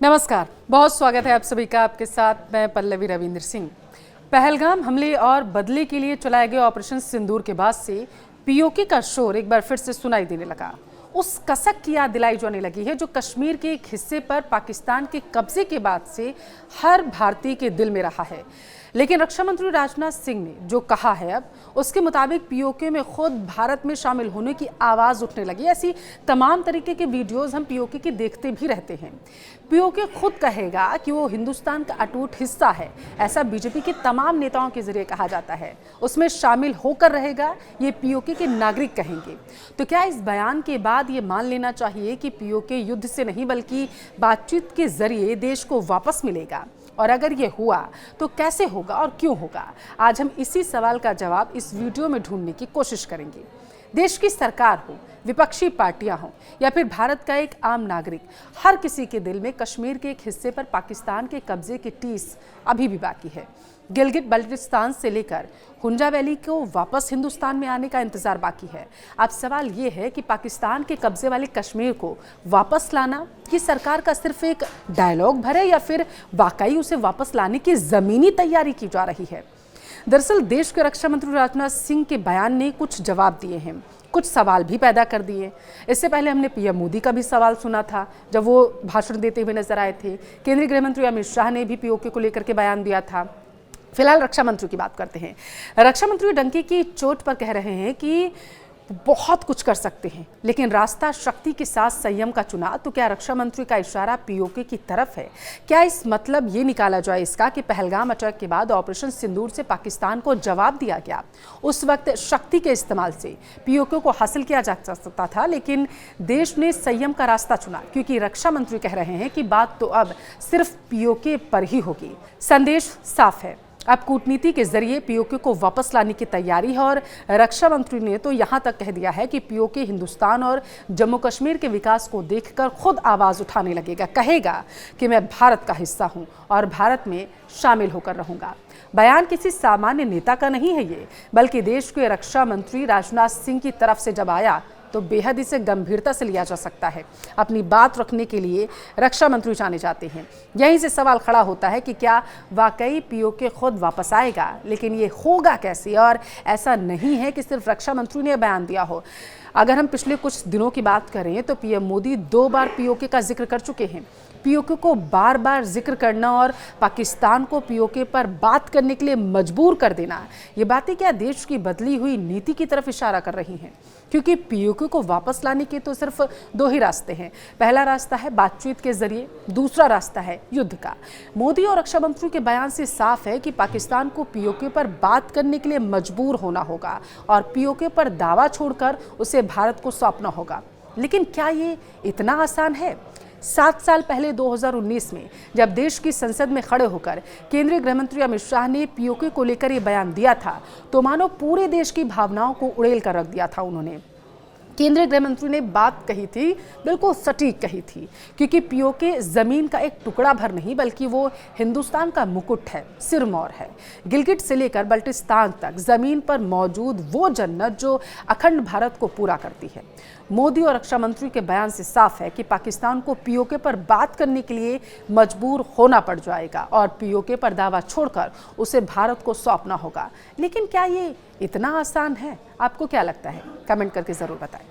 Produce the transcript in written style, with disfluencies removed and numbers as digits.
नमस्कार, बहुत स्वागत है आप सभी का। आपके साथ मैं पल्लवी रविंद्र सिंह। पहलगाम हमले और बदले के लिए चलाए गए ऑपरेशन सिंदूर के बाद से पीओके का शोर एक बार फिर से सुनाई देने लगा। उस कसक की याद दिलाई जाने लगी है जो कश्मीर के एक हिस्से पर पाकिस्तान के कब्जे के बाद से हर भारतीय के दिल में रहा है। लेकिन रक्षा मंत्री राजनाथ सिंह ने जो कहा है अब उसके मुताबिक पीओके में खुद भारत में शामिल होने की आवाज़ उठने लगी। ऐसी तमाम तरीके के वीडियोस हम पीओके के देखते भी रहते हैं। पीओके खुद कहेगा कि वो हिंदुस्तान का अटूट हिस्सा है, ऐसा बीजेपी के तमाम नेताओं के जरिए कहा जाता है। उसमें शामिल होकर रहेगा, ये पीओके के नागरिक कहेंगे। तो क्या इस बयान के बाद ये मान लेना चाहिए कि पीओके युद्ध से नहीं बल्कि बातचीत के जरिए देश को वापस मिलेगा? और अगर ये हुआ तो कैसे होगा और क्यों होगा? आज हम इसी सवाल का जवाब इस वीडियो में ढूंढने की कोशिश करेंगे। देश की सरकार हो, विपक्षी पार्टियां हों या फिर भारत का एक आम नागरिक, हर किसी के दिल में कश्मीर के एक हिस्से पर पाकिस्तान के कब्जे की टीस अभी भी बाकी है। गिलगिट बल्टिस्तान से लेकर हुंजा वैली को वापस हिंदुस्तान में आने का इंतजार बाकी है। अब सवाल ये है कि पाकिस्तान के कब्जे वाले कश्मीर को वापस लाना कि सरकार का सिर्फ एक डायलॉग भर है या फिर वाकई उसे वापस लाने की जमीनी तैयारी की जा रही है। दरअसल देश के रक्षा मंत्री राजनाथ सिंह के बयान ने कुछ जवाब दिए हैं, कुछ सवाल भी पैदा कर दिए। इससे पहले हमने पीएम मोदी का भी सवाल सुना था जब वो भाषण देते हुए नजर आए थे। केंद्रीय गृह मंत्री अमित शाह ने भी पीओके को लेकर के बयान दिया था। फिलहाल रक्षा मंत्री की बात करते हैं। रक्षा मंत्री डंके की चोट पर कह रहे हैं कि बहुत कुछ कर सकते हैं, लेकिन रास्ता शक्ति के साथ संयम का चुना। तो क्या रक्षा मंत्री का इशारा पीओके की तरफ है? क्या इस मतलब ये निकाला जाए इसका कि पहलगाम अटैक के बाद ऑपरेशन सिंदूर से पाकिस्तान को जवाब दिया गया? उस वक्त शक्ति के इस्तेमाल से पीओके को हासिल किया जा सकता था, लेकिन देश ने संयम का रास्ता चुना क्योंकि रक्षा मंत्री कह रहे हैं कि बात तो अब सिर्फ पीओके पर ही होगी। संदेश साफ है, अब कूटनीति के जरिए पीओके को वापस लाने की तैयारी है। और रक्षा मंत्री ने तो यहां तक कह दिया है कि पीओके हिंदुस्तान और जम्मू कश्मीर के विकास को देखकर खुद आवाज उठाने लगेगा, कहेगा कि मैं भारत का हिस्सा हूं और भारत में शामिल होकर रहूंगा। बयान किसी सामान्य नेता का नहीं है ये, बल्कि देश के रक्षा मंत्री राजनाथ सिंह की तरफ से जब आया तो बेहद इसे गंभीरता से लिया जा सकता है। अपनी बात रखने के लिए रक्षा मंत्री जाने जाते हैं। यहीं से सवाल खड़ा होता है कि क्या वाकई पीओके खुद वापस आएगा, लेकिन ये होगा कैसे? और ऐसा नहीं है कि सिर्फ रक्षा मंत्री ने बयान दिया हो। अगर हम पिछले कुछ दिनों की बात करें तो पीएम मोदी 2 बार पीओके का जिक्र कर चुके हैं। पीओके को बार बार जिक्र करना और पाकिस्तान को पीओके पर बात करने के लिए मजबूर कर देना, ये बातें क्या देश की बदली हुई नीति की तरफ इशारा कर रही हैं? क्योंकि पीओके को वापस लाने के तो सिर्फ 2 ही रास्ते हैं। पहला रास्ता है बातचीत के जरिए, दूसरा रास्ता है युद्ध का। मोदी और रक्षा मंत्री के बयान से साफ है कि पाकिस्तान को पीओके पर बात करने के लिए मजबूर होना होगा और पीओके पर दावा छोड़कर उसे भारत को सौंपना होगा। लेकिन क्या ये इतना आसान है? 7 साल पहले 2019 में जब देश की संसद में खड़े होकर केंद्रीय गृह मंत्री अमित शाह ने पीओके को लेकर ये बयान दिया था तो मानो पूरे देश की भावनाओं को उड़ेल कर रख दिया था उन्होंने। केंद्रीय गृह मंत्री ने बात कही थी, बिल्कुल सटीक कही थी, क्योंकि पीओके जमीन का एक टुकड़ा भर नहीं बल्कि वो हिंदुस्तान का मुकुट है, सिरमौर है। गिलगिट से लेकर बल्टिस्तान तक जमीन पर मौजूद वो जन्नत जो अखंड भारत को पूरा करती है। मोदी और रक्षा मंत्री के बयान से साफ है कि पाकिस्तान को पीओके पर बात करने के लिए मजबूर होना पड़ जाएगा और पीओके पर दावा छोड़कर उसे भारत को सौंपना होगा। लेकिन क्या ये इतना आसान है? आपको क्या लगता है? कमेंट करके जरूर बताएं।